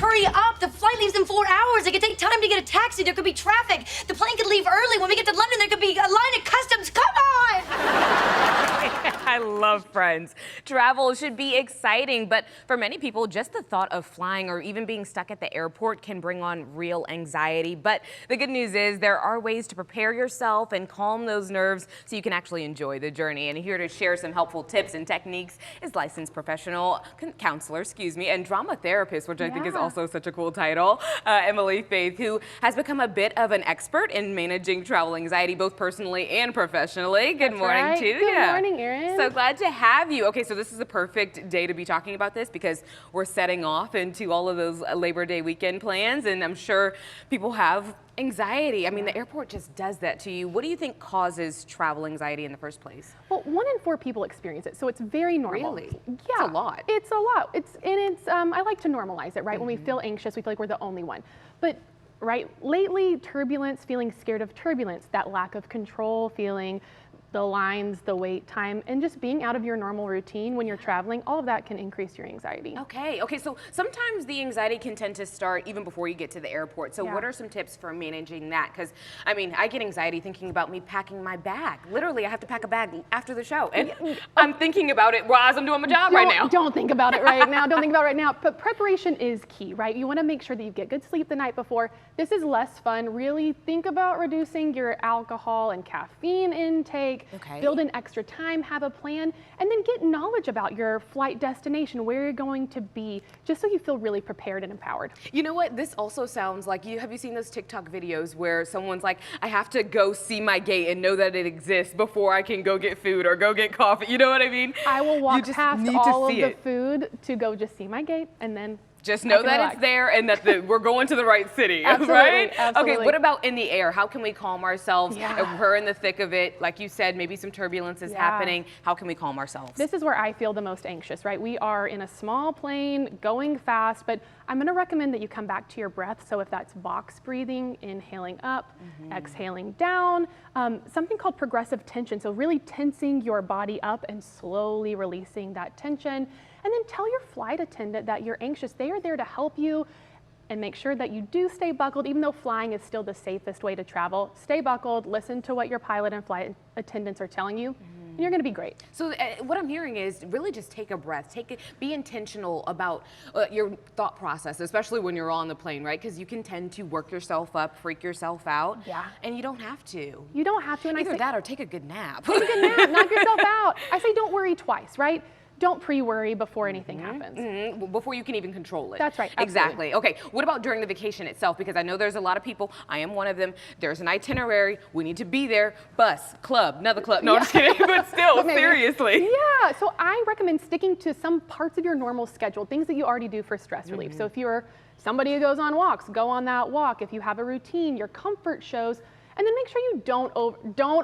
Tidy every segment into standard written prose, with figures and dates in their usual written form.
hurry up. The flight leaves in 4 hours. It could take time to get a taxi. There could be traffic. The plane could leave early. When we get to London, there could be a line at customs. Come on! I love Friends. Travel should be exciting, but for many people, just the thought of flying or even being stuck at the airport can bring on real anxiety. But the good news is there are ways to prepare yourself and calm those nerves so you can actually enjoy the journey. And here to share some helpful tips and techniques is licensed professional counselor, and drama therapist, which I think is also such a cool title, Emily Faith, who has become a bit of an expert in managing travel anxiety, both personally and professionally. Good morning to you. Good morning, Erin. So glad to have you. Okay, so this is a perfect day to be talking about this because we're setting off into all of those Labor Day weekend plans, and I'm sure people have anxiety. I mean, the airport just does that to you. What do you think causes travel anxiety in the first place? Well, 1 in 4 people experience it, so it's very normal. Really? Yeah. It's a lot. It's a lot. I like to normalize it, right? When we feel anxious, we feel like we're the only one. But right, lately, turbulence, feeling scared of turbulence, that lack of control feeling, the lines, the wait time, and just being out of your normal routine when you're traveling, all of that can increase your anxiety. Okay, so sometimes the anxiety can tend to start even before you get to the airport. So what are some tips for managing that? Because, I mean, I get anxiety thinking about me packing my bag. Literally, I have to pack a bag after the show. And I'm thinking about it as I'm doing my job right now. Don't think about it right now. Don't think about it right now. But preparation is key, right? You want to make sure that you get good sleep the night before. This is less fun. Really think about reducing your alcohol and caffeine intake. Okay. Build in extra time, have a plan, and then get knowledge about your flight destination, where you're going to be, just so you feel really prepared and empowered. You know what? This also sounds like have you seen those TikTok videos where someone's like, I have to go see my gate and know that it exists before I can go get food or go get coffee. You know what I mean? I will walk past all of the it. food to go just see my gate, and then just know that relax. It's there and that we're going to the right city, Absolutely, right? absolutely. Okay, what about in the air? How can we calm ourselves? Yeah. If we're in the thick of it, like you said, maybe some turbulence is happening. How can we calm ourselves? This is where I feel the most anxious, right? We are in a small plane, going fast, but I'm gonna recommend that you come back to your breath. So if that's box breathing, inhaling up, exhaling down, something called progressive tension. So really tensing your body up and slowly releasing that tension. And then tell your flight attendant that you're anxious. They are there to help you and make sure that you do stay buckled, even though flying is still the safest way to travel. Stay buckled, listen to what your pilot and flight attendants are telling you, and you're gonna be great. So what I'm hearing is really just take a breath, be intentional about your thought process, especially when you're on the plane, right? Because you can tend to work yourself up, freak yourself out, and you don't have to. You don't have to. And Either that or take a good nap. Take a good nap, knock yourself out. I say don't worry twice, right? Don't pre-worry before anything happens. Before you can even control it. That's right. Exactly. Okay, what about during the vacation itself? Because I know there's a lot of people, I am one of them, there's an itinerary, we need to be there, bus, club, another club. No, I'm just kidding, but still, seriously. Yeah, so I recommend sticking to some parts of your normal schedule, things that you already do for stress relief. So if you're somebody who goes on walks, go on that walk. If you have a routine, your comfort shows. And then make sure you don't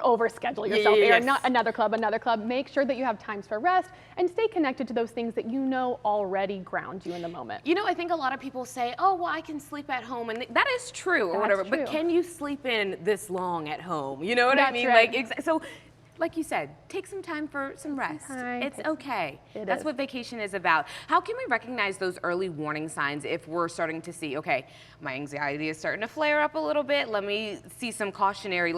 overschedule yourself. Not another club. Make sure that you have times for rest and stay connected to those things that you know already ground you in the moment. You know, I think a lot of people say, oh, well, I can sleep at home. And that is true or whatever. True. But can you sleep in this long at home? You know what I mean? Right. Like you said, take some time for some rest. It's okay. That's what vacation is about. How can we recognize those early warning signs if we're starting to see, okay, my anxiety is starting to flare up a little bit. Let me see some cautionary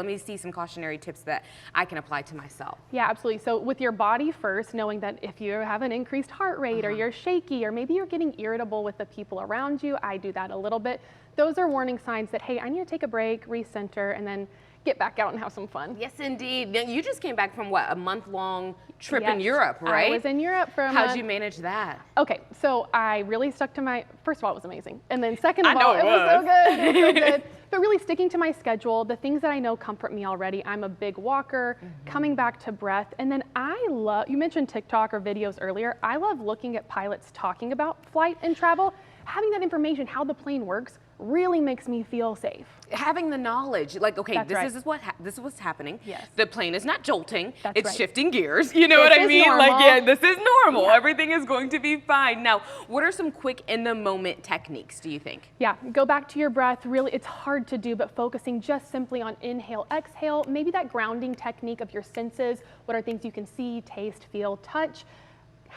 tips that I can apply to myself. Yeah, absolutely. So with your body first, knowing that if you have an increased heart rate or you're shaky or maybe you're getting irritable with the people around you, I do that a little bit. Those are warning signs that, hey, I need to take a break, recenter, and then get back out and have some fun. Yes, indeed. Now, you just came back from what, a month-long trip in Europe, right? I was in Europe for a month. How'd you manage that? Okay, so I really stuck to first of all, it was amazing. And then second of all, it was so good. It was so good. But really sticking to my schedule, the things that I know comfort me already. I'm a big walker, coming back to breath. And then you mentioned TikTok or videos earlier. I love looking at pilots talking about flight and travel. Having that information, how the plane works, really makes me feel safe. Having the knowledge, like, okay, this is what's happening. Yes. The plane is not jolting. That's it's right. shifting gears. You know what I mean? Normal. Like, yeah, this is normal. Yeah. Everything is going to be fine. Now, what are some quick in-the-moment techniques, do you think? Yeah, go back to your breath. Really, it's hard to do, but focusing just simply on inhale, exhale, maybe that grounding technique of your senses. What are things you can see, taste, feel, touch?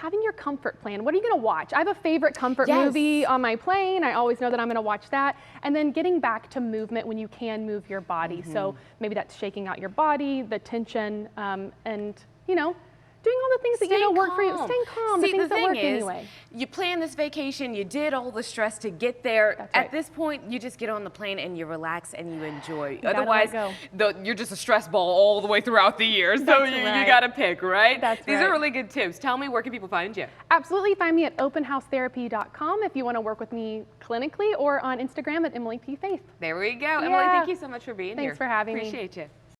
having your comfort plan. What are you going to watch? I have a favorite comfort Yes. movie on my plane. I always know that I'm going to watch that. And then getting back to movement when you can move your body. So maybe that's shaking out your body, the tension, and, you know, doing all the things that you know work for you. Staying calm, the See, things the that work thing is, anyway. you plan this vacation, you did all the stress to get there. That's At right. this point, you just get on the plane and you relax and you enjoy. gotta Otherwise, let go. you're just a stress ball all the way throughout the year. So That's you right. got to pick, right? That's These right. are really good tips. Tell me, where can people find you? Absolutely. Find me at openhousetherapy.com if you want to work with me clinically, or on Instagram at Emily P. Faith. There we go. Emily, Yeah. thank you so much for being here. Thanks for having me. Appreciate you.